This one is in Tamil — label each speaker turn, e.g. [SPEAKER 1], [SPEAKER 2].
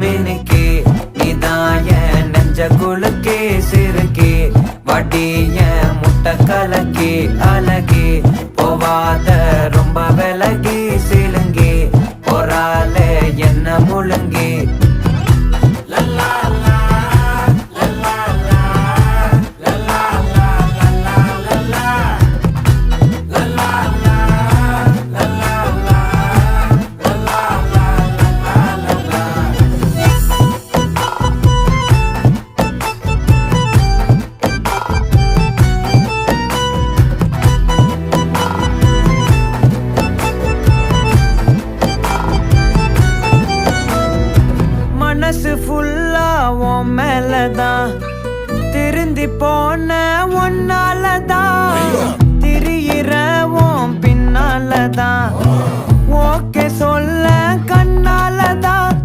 [SPEAKER 1] மினுக்கி நீதான் என் நெஞ்ச குலுக்கி சிறுக்கி வட்டிய முட்டை கலக்கி அழகி போவாத ரொம்ப விலகி சிலுங்கி போறாலே என்ன முழுங்கி மனசு ஃபுல்லா உன் மேலதான் திருந்தி போன ஒன்னாலதான் திரியிற உன் பின்னாலதான் ஓகே சொல்ல கண்ணாலதான்